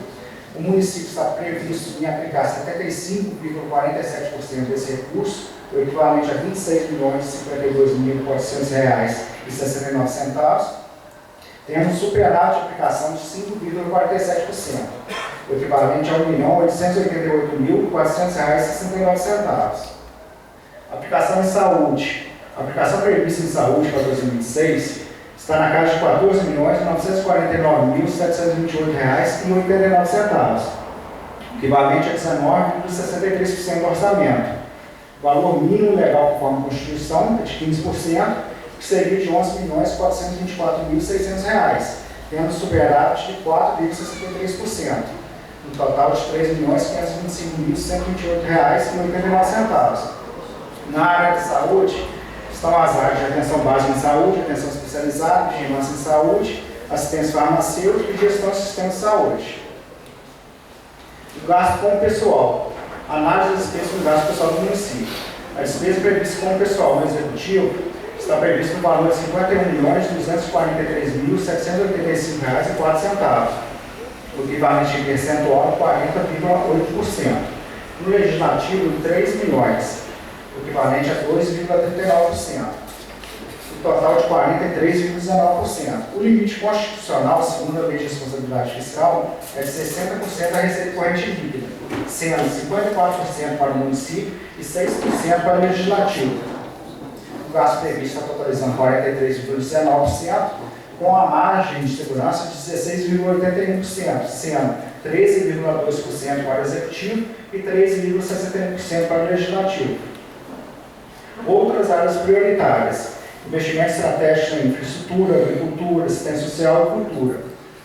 O município está previsto em aplicar 75,47% desse recurso, o equivalente a R$26.052.400,69. Temos um superávit de aplicação de 5,47%, o equivalente a R$1.888.400,69. Aplicação em saúde. A aplicação prevista em saúde para 2026 está na casa de R$14.949.728,89, equivalente a 19,63% do orçamento. O valor mínimo legal conforme a Constituição é de 15%, que seria de R$11.424.600, tendo superávit de 4,63%, um total de R$3.525.128,89. Na área de saúde, estão as áreas de atenção básica em saúde, atenção especializada, vigilância em saúde, assistência farmacêutica e gestão do sistema de saúde. O gasto com o pessoal. Análise das despesas com o gasto pessoal do município. A despesa prevista com o pessoal no executivo está prevista no valor de R$ 51.240.785,04, o equivalente em percentual de 40,8%. No legislativo, R$ 3 milhões, o equivalente a 2,39%. Total de 43,19%. O limite constitucional, segundo a Lei de Responsabilidade Fiscal, é de 60% da receita corrente líquida, sendo 54% para o município e 6% para o legislativo. O gasto previsto está totalizando 43,19%, com a margem de segurança de 16,81%, sendo 13,2% para o executivo e 3,61% para o legislativo. Outras áreas prioritárias. Investimentos estratégicos em infraestrutura, agricultura, assistência social e cultura.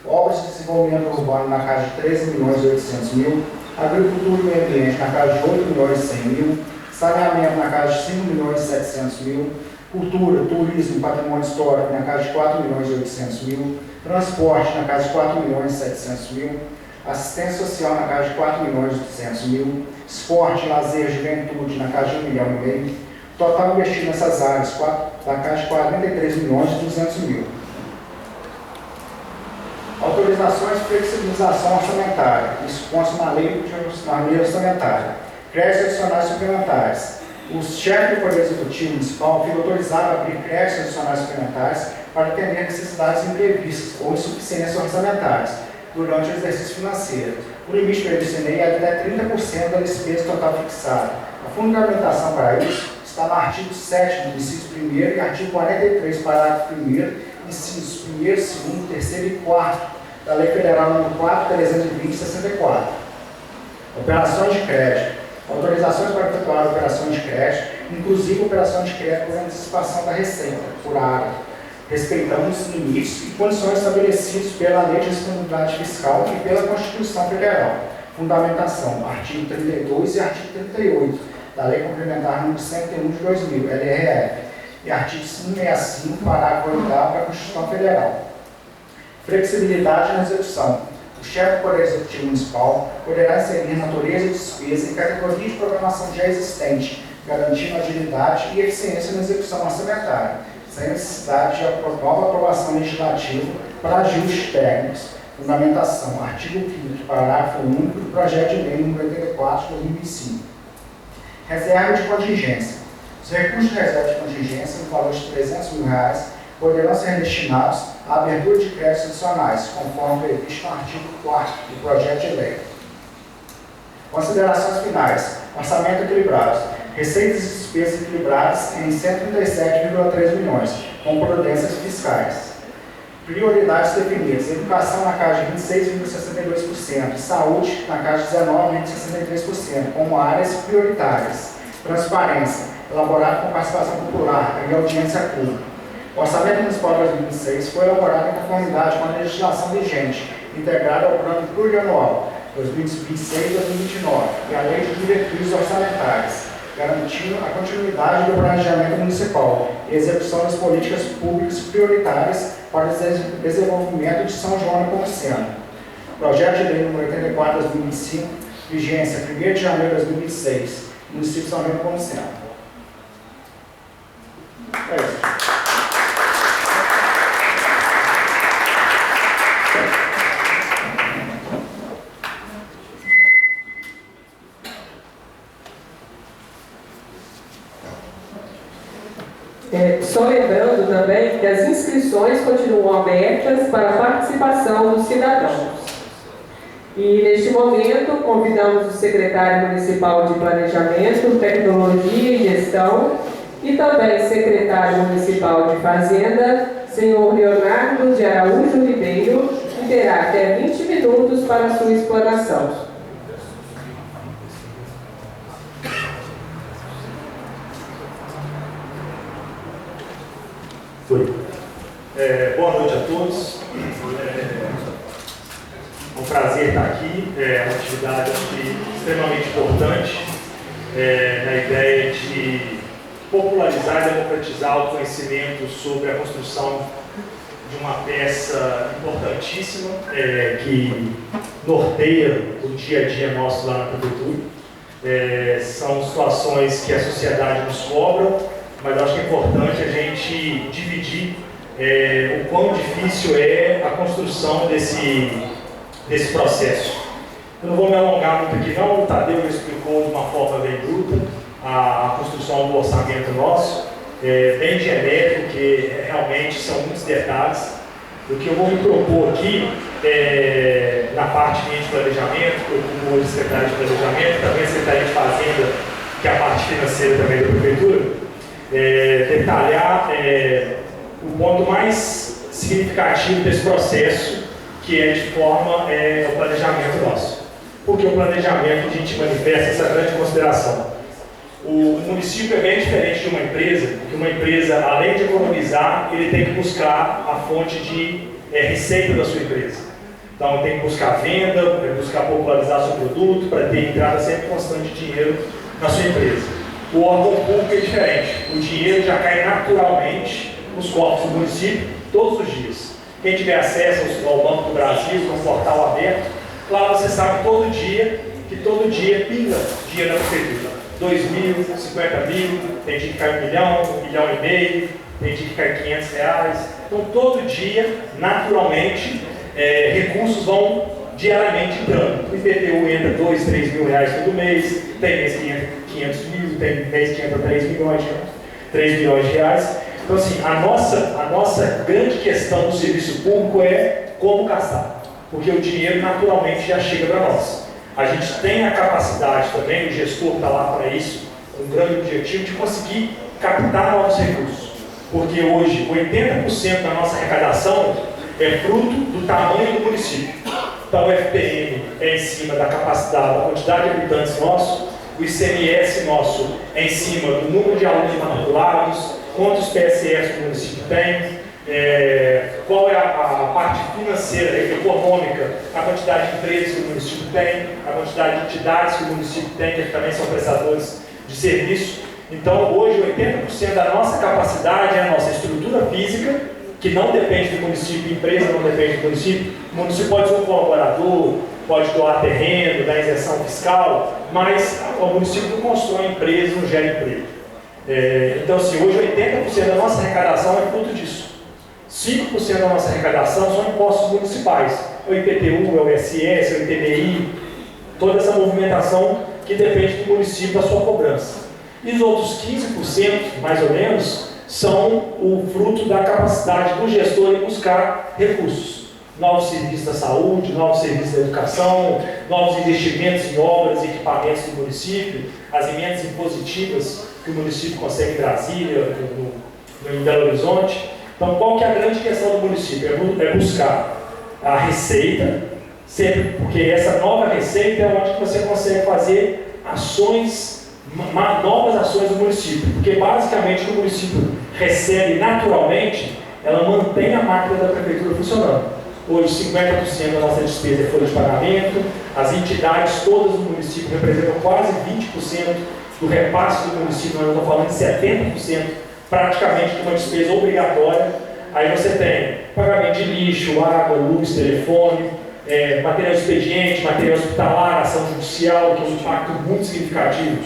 Obras de desenvolvimento urbano na casa de R$ 13.800.000. Agricultura e meio ambiente na casa de R$ 8.100.000. Saneamento na casa de R$ 5.700.000. Cultura, turismo e patrimônio histórico na casa de R$ 4.800.000. Transporte na casa de R$ 4.700.000. Assistência social na casa de R$ 4.200.000. Esporte, lazer, juventude na casa de R$ 1,5 milhão. Total investido nessas áreas, da casa de R$ 43.200.000. Autorizações de flexibilização orçamentária. Isso consta na lei orçamentária. Créditos adicionais suplementares. Os chefes do Poder Executivo Municipal ficam autorizados a abrir créditos adicionais suplementares para atender necessidades imprevistas ou insuficiências orçamentárias durante o exercício financeiro. O limite previsto em lei é de até 30% da despesa total fixada. A fundamentação para isso está no artigo 7º, inciso 1º, e artigo 43, parágrafo 1º, incisos 1º, 2º, 3º e 4º da Lei Federal nº 4.320/64. Operações de crédito. Autorizações para efetuar operações de crédito, inclusive operações de crédito por antecipação da receita, por área, respeitando os limites e condições estabelecidos pela Lei de Responsabilidade Fiscal e pela Constituição Federal. Fundamentação, artigo 32 e artigo 38. Da Lei Complementar nº 101 de 2000, LRF, e artigo 165, parágrafo 8º da Constituição Federal. Flexibilidade na execução. O chefe do Poder Executivo Municipal poderá inserir natureza de despesa em categoria de programação já existente, garantindo agilidade e eficiência na execução orçamentária, sem necessidade de nova aprovação legislativa para ajustes técnicos. Fundamentação, artigo 5º, parágrafo único do projeto de lei nº 84 de 2005. Reserva de contingência. Os recursos de reserva de contingência, no valor de R$ 300 mil, poderão ser destinados à abertura de créditos adicionais, conforme previsto no artigo 4º do projeto de lei. Considerações finais. Orçamento equilibrado. Receitas e despesas equilibradas em 137,3 milhões, com prudências fiscais. Prioridades definidas. Educação na casa de 26,62%. Saúde na casa de 19,63%, como áreas prioritárias. Transparência. Elaborado com participação popular e audiência pública. O Orçamento Municipal de 2006 foi elaborado em conformidade com a legislação vigente, integrada ao Plano Plurianual 2026-2029 e a Lei de Diretrizes Orçamentárias, garantindo a continuidade do planejamento municipal e execução das políticas públicas prioritárias para o desenvolvimento de São João da Nepomuceno. Projeto de Lei nº 84 de 2005, vigência 1º de janeiro de 2006, município de São João da Nepomuceno. É isso. Só lembrando também que as inscrições continuam abertas para a participação dos cidadãos. E, neste momento, convidamos o secretário municipal de Planejamento, Tecnologia e Gestão e também secretário municipal de Fazenda, senhor Leonardo de Araújo Ribeiro, que terá até 20 minutos para a sua explanação. Boa noite a todos. É um prazer estar aqui. É uma atividade extremamente importante na ideia de popularizar e democratizar o conhecimento sobre a construção de uma peça importantíssima que norteia o dia a dia nosso lá na prefeitura. São situações que a sociedade nos cobra, mas eu acho que é importante a gente dividir o quão difícil é a construção desse processo. Eu não vou me alongar muito aqui não, o Tadeu já explicou de uma forma bem bruta a construção do orçamento nosso, bem genérico, porque realmente são muitos detalhes. O que eu vou me propor aqui, na parte de planejamento, eu como hoje secretário de planejamento, também secretário de fazenda, que é a parte financeira também da prefeitura, detalhar o ponto mais significativo desse processo, que é de forma o planejamento nosso. Porque o planejamento a gente manifesta essa grande consideração. O município é bem diferente de uma empresa, porque uma empresa, além de economizar, ele tem que buscar a fonte de receita da sua empresa. Então, tem que buscar venda, buscar popularizar seu produto, para ter entrada sempre constante de dinheiro na sua empresa. O órgão público é diferente. O dinheiro já cai naturalmente nos cofres do município todos os dias. Quem tiver acesso ao Banco do Brasil, com um portal aberto, lá você sabe que todo dia pinga dinheiro na prefeitura. 2 mil, 50 mil, tem dia que cai 1 milhão, 1,5 milhão, tem dia que cai R$500. Então, todo dia, naturalmente, recursos vão diariamente entrando. O IPTU entra 2, 3 mil reais todo mês, tem mês que entra 500 mil, tem mês que entra 3 milhões de reais. Então, assim, a nossa grande questão do serviço público é como gastar, porque o dinheiro naturalmente já chega para nós. A gente tem a capacidade também, o gestor está lá para isso, um grande objetivo de conseguir captar novos recursos, porque hoje 80% da nossa arrecadação é fruto do tamanho do município. Então o FPM é em cima da capacidade, da quantidade de habitantes nossos, o ICMS nosso é em cima do número de alunos matriculados, quantos PSFs que o município tem, qual é a parte financeira, econômica, a quantidade de empresas que o município tem, a quantidade de entidades que o município tem, que também são prestadores de serviço. Então, hoje, 80% da nossa capacidade é a nossa estrutura física, que não depende do município, a empresa não depende do município. O município pode ser um colaborador, pode doar terreno, dar isenção fiscal, mas o município não constrói empresa, não gera emprego. Então, assim, hoje 80% da nossa arrecadação é fruto disso. 5% da nossa arrecadação são impostos municipais, o IPTU, o ISS, o ITBI, toda essa movimentação que depende do município, da sua cobrança. E os outros 15%, mais ou menos, são o fruto da capacidade do gestor em buscar recursos. Novos serviços da saúde, novos serviços da educação, novos investimentos em obras e equipamentos do município, as emendas impositivas que o município consegue em Brasília, em Belo Horizonte. Então, qual que é a grande questão do município? É buscar a receita, sempre, porque essa nova receita é onde você consegue fazer novas ações do município, porque basicamente o que o município recebe naturalmente, ela mantém a máquina da prefeitura funcionando. Hoje, 50% da nossa despesa é folha de pagamento, as entidades todas do município representam quase 20% do repasse do município, nós estamos falando de 70%, praticamente de uma despesa obrigatória. Aí você tem pagamento de lixo, água, luz, telefone, material de expediente, material hospitalar, ação judicial, que é um impacto muito significativo.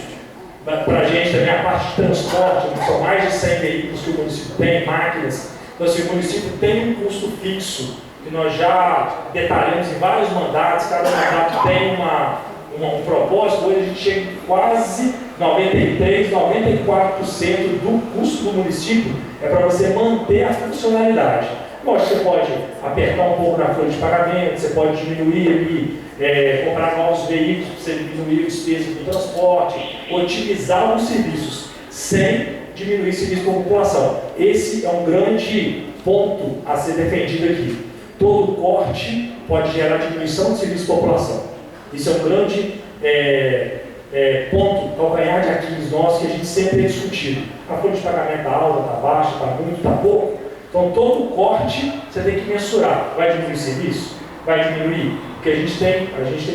Para a gente também a parte de transporte, são mais de 100 veículos que o município tem, máquinas. Então, assim, o município tem um custo fixo, que nós já detalhamos em vários mandatos, cada mandato tem um propósito. Hoje a gente chega em quase 93%, 94% do custo do município é para você manter a funcionalidade. Lógico, você pode apertar um pouco na folha de pagamento, você pode diminuir ali, comprar novos veículos para você diminuir o despesa do transporte, otimizar alguns serviços, sem diminuir o serviço para a população. Esse é um grande ponto a ser defendido aqui. Todo corte pode gerar diminuição do serviço para a população. Isso é um grande ponto, calcanhar de Aquiles nosso, que a gente sempre tem discutido. A folha de pagamento está alta, está baixa, está muito, está pouco. Então, todo corte você tem que mensurar. Vai diminuir o serviço? Vai diminuir? Porque a gente tem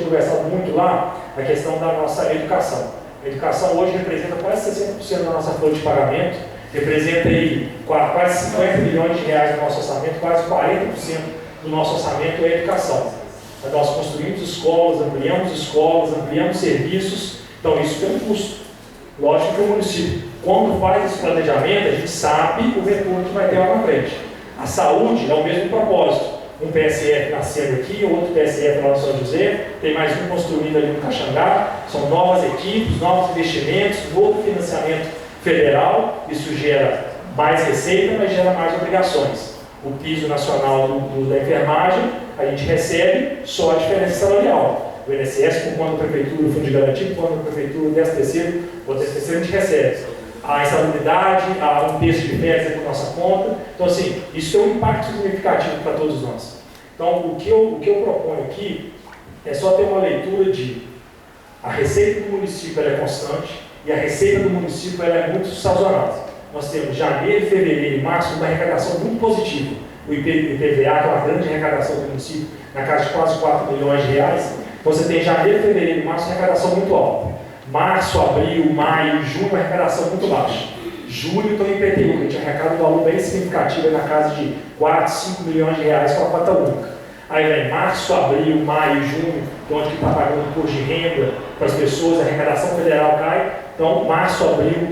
conversado muito lá a questão da nossa educação. A educação hoje representa quase 60% da nossa folha de pagamento representa aí quase 50 milhões de reais no nosso orçamento, quase 40% do nosso orçamento é educação. Nós construímos escolas, ampliamos serviços, então isso tem um custo. Lógico que o município, quando faz esse planejamento, a gente sabe o retorno que vai ter lá na frente. A saúde é o mesmo propósito. Um PSF nascendo aqui, outro PSF lá no São José, tem mais um construído ali no Caxangá, são novas equipes, novos investimentos, novo financiamento federal, isso gera mais receita, mas gera mais obrigações. O piso nacional da enfermagem, a gente recebe só a diferença salarial. O INSS, por conta da prefeitura, o fundo de garantia, por conta da prefeitura, o 13º, o 13º a gente recebe. A insalubridade, um terço de férias é por nossa conta. Então, assim, isso tem um impacto significativo para todos nós. Então, o que eu proponho aqui é só ter uma leitura de a receita do município ela é constante e a receita do município ela é muito sazonal. Nós temos janeiro, fevereiro e março uma arrecadação muito positiva. O IPVA, que é uma grande arrecadação do município, na casa de quase 4 milhões de reais. Você tem janeiro, fevereiro e março, arrecadação muito alta. Março, abril, maio, junho, arrecadação muito baixa. Julho, estou em IPTU, que a gente arrecada um valor bem significativo, na casa de 4, 5 milhões de reais com a cota única. Aí vem março, abril, maio, junho, onde está pagando imposto de renda para as pessoas, a arrecadação federal cai. Então, março, abril,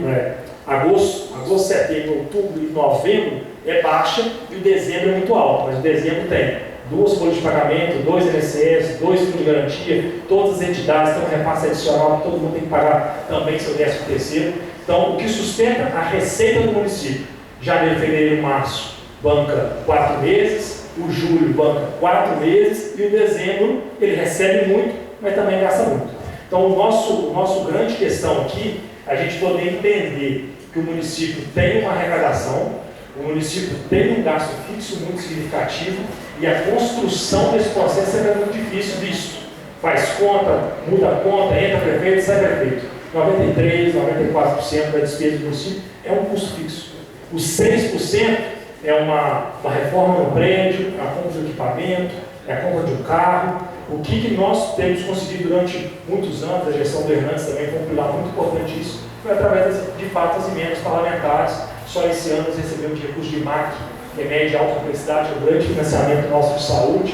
agosto, setembro, outubro e novembro é baixa e o dezembro é muito alto, mas o dezembro tem 2 folhas de pagamento, 2 INSS, 2 fundos de garantia, todas as entidades têm um repasse adicional que todo mundo tem que pagar também seu 13º. Então, o que sustenta a receita do município, janeiro, fevereiro e março, banca 4 meses, o julho banca 4 meses e o dezembro ele recebe muito, mas também gasta muito. Então, o nosso grande questão aqui é a gente poder entender que o município tem uma arrecadação, o município tem um gasto fixo muito significativo e a construção desse processo é muito difícil visto. Faz conta, muda a conta, entra prefeito, sai prefeito. 93%, 94% da despesa do município é um custo fixo. Os 6% é uma reforma no prédio, a compra de equipamento, é a compra de um carro. O que nós temos conseguido durante muitos anos, a gestão do Hernandes também foi um pilar muito importante isso, foi através de fato das emendas parlamentares. Só esse ano nós recebemos de recursos de MAC, remédio de alta complexidade, um grande financiamento nosso de saúde.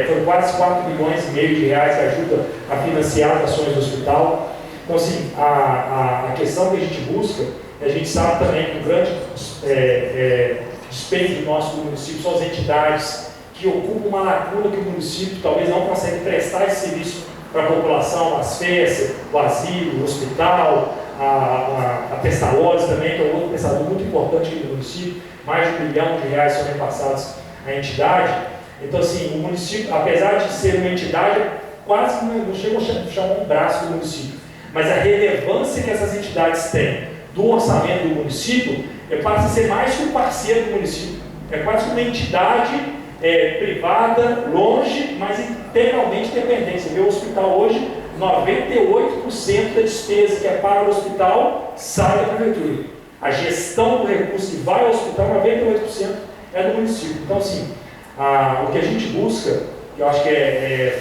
Foram quase 4,5 milhões de reais que ajuda a financiar as ações do hospital. Então, assim, a questão que a gente busca, a gente sabe também que o grande dispêndio nosso do município são as entidades que ocupam uma lacuna que o município talvez não consegue prestar esse serviço para a população, as festas, o asilo, o hospital, a Pestalozzi também, que é um outro prestador muito importante aqui do município, mais de R$1 milhão são repassados à entidade. Então, assim, o município, apesar de ser uma entidade, quase não chega a chamar um braço do município, mas a relevância que essas entidades têm do orçamento do município passa a ser mais que um parceiro do município, é quase que uma entidade privada, longe, mas integralmente dependente. Você vê o hospital hoje, 98% da despesa que é paga no hospital sai da prefeitura. A gestão do recurso que vai ao hospital, 98% é do município. Então, assim, o que a gente busca, eu acho que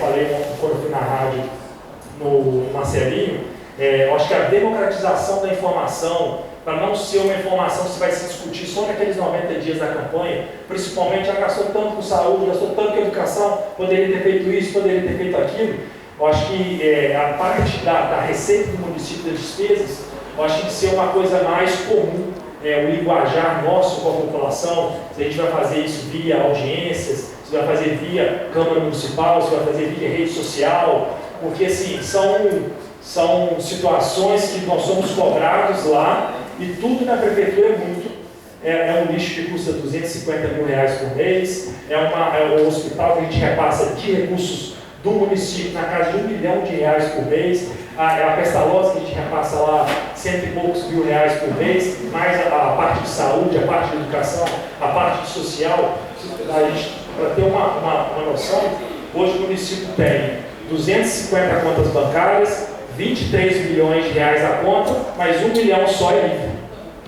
falei quando eu fui na rádio no Marcelinho, eu acho que a democratização da informação, para não ser uma informação que vai se discutir só naqueles 90 dias da campanha, principalmente já gastou tanto com saúde, gastou tanto com educação, poderia ter feito isso, poderia ter feito aquilo. Eu acho que a parte da receita do município das despesas, eu acho que tem que ser uma coisa mais comum, o linguajar nosso com a população, se a gente vai fazer isso via audiências, se vai fazer via Câmara Municipal, se vai fazer via rede social, porque assim, são situações que nós somos cobrados lá e tudo na prefeitura é um lixo que custa R$250 mil por mês, é um hospital que a gente repassa de recursos do município na casa de R$1 milhão por mês, a Pestalozzi que a gente repassa lá cento e poucos mil reais por mês, mais a parte de saúde, a parte de educação, a parte de social. Para ter uma noção, hoje o município tem 250 contas bancárias, 23 milhões de reais a conta, mas 1 milhão só é livre.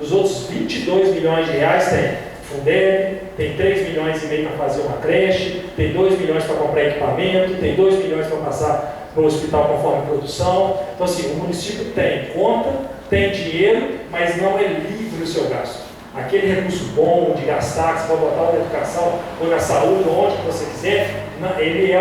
Os outros 22 milhões de reais tem Fundeb, tem 3 milhões e meio para fazer uma creche, tem 2 milhões para comprar equipamento, tem 2 milhões para passar para o hospital conforme produção. Então, assim, o município tem conta, tem dinheiro, mas não é livre distribuir o seu gasto. Aquele recurso bom de gastar, que você pode botar na educação ou na saúde, onde você quiser, ele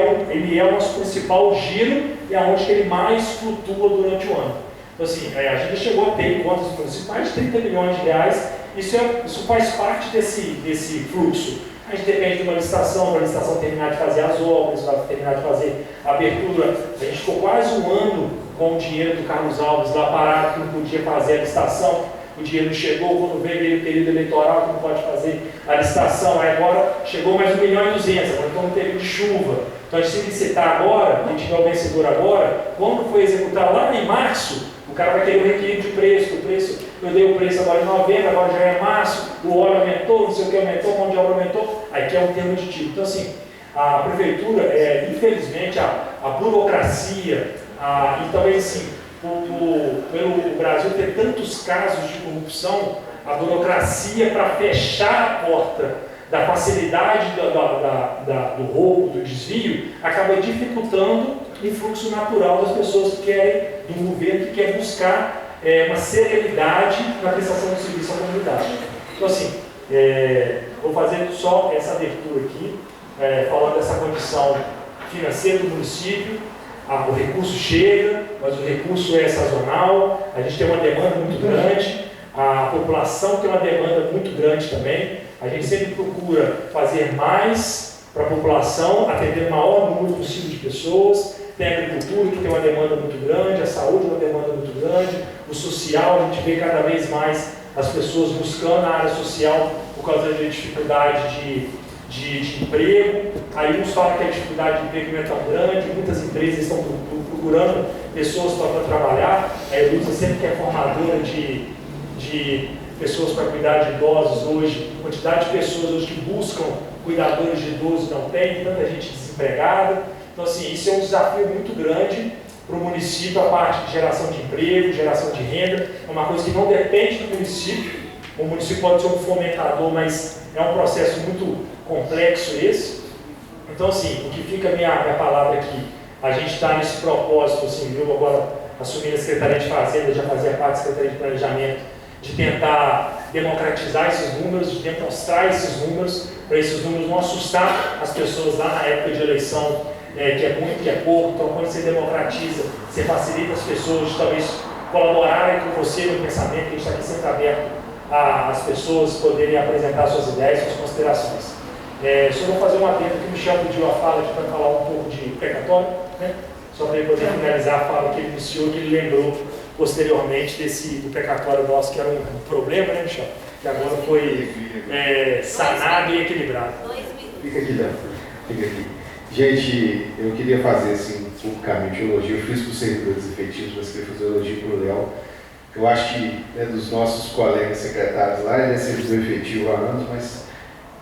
é o nosso principal giro e é onde ele mais flutua durante o ano. Então, assim, a gente chegou a ter contas municipais de 30 milhões de reais, isso faz parte desse fluxo. A gente depende de uma licitação, para a licitação terminar de fazer as obras, vai terminar de fazer a abertura. A gente ficou quase um ano com o dinheiro do Carlos Alves lá parado, que não podia fazer a licitação, o dinheiro não chegou, quando veio o período eleitoral, que não pode fazer a licitação, aí agora chegou mais 1,2 milhão, agora estamos no período de chuva. Então a gente se licitar agora, quem tiver o vencedor agora, quando for executar lá em março, o cara vai querer o requerido de preço, eu dei o preço agora em novembro, agora já é março, o óleo aumentou, não sei o que aumentou, a mão de obra aumentou, aí que é um termo aditivo. Então assim, a prefeitura, infelizmente, a burocracia, e também assim, pelo Brasil ter tantos casos de corrupção, a burocracia para fechar a porta da facilidade do roubo, do desvio, acaba dificultando o fluxo natural das pessoas que querem, do governo que quer buscar uma serenidade na prestação do serviço à comunidade. Então assim, vou fazer só essa abertura aqui, falando dessa condição financeira do município. O recurso chega, mas o recurso é sazonal, a gente tem uma demanda muito grande, a população tem uma demanda muito grande também, a gente sempre procura fazer mais para a população, atender o maior número possível de pessoas. Tem a agricultura, que tem uma demanda muito grande, a saúde é uma demanda muito grande, o social, a gente vê cada vez mais as pessoas buscando a área social por causa de dificuldade de emprego. Aí uns falam que a dificuldade de emprego não é tão grande, muitas empresas estão procurando pessoas para trabalhar. A Lusa sempre que é formadora de pessoas para cuidar de idosos hoje, a quantidade de pessoas hoje que buscam cuidadores de idosos não tem, tanta gente desempregada. Então assim, isso é um desafio muito grande para o município, a parte de geração de emprego, geração de renda, é uma coisa que não depende do município. O município pode ser um fomentador, mas é um processo muito complexo esse. Então assim, o que fica a minha palavra aqui, a gente está nesse propósito, assim, eu agora assumir a Secretaria de Fazenda, já fazia parte da Secretaria de Planejamento, de tentar democratizar esses números, de tentar mostrar esses números, para esses números não assustar as pessoas lá na época de eleição, que é muito, que é pouco. Então quando você democratiza, você facilita as pessoas de talvez colaborarem com você no pensamento, que a gente está aqui sempre aberto às pessoas poderem apresentar suas ideias, suas considerações. Só vou fazer uma adendo que o Michel pediu a fala aqui para falar um pouco de precatório, né? Só para ele poder finalizar a fala que ele iniciou, que ele lembrou posteriormente do precatório nosso, que era um problema, né, Michel? Que agora foi sanado e equilibrado. Fica aqui, Dan. Fica aqui. Gente, eu queria fazer assim, publicamente um elogio. Eu fiz para os servidores efetivos, mas queria fazer um elogio para o Léo. Eu acho que dos nossos colegas secretários lá, ele é servidor efetivo há anos, mas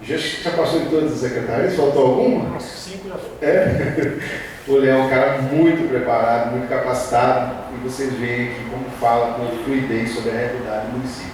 já passou de todas as secretarias? Faltou alguma? Umas 5 já foi. O Léo é um cara muito preparado, muito capacitado, e vocês veem aqui como fala com fluidez sobre a realidade do município.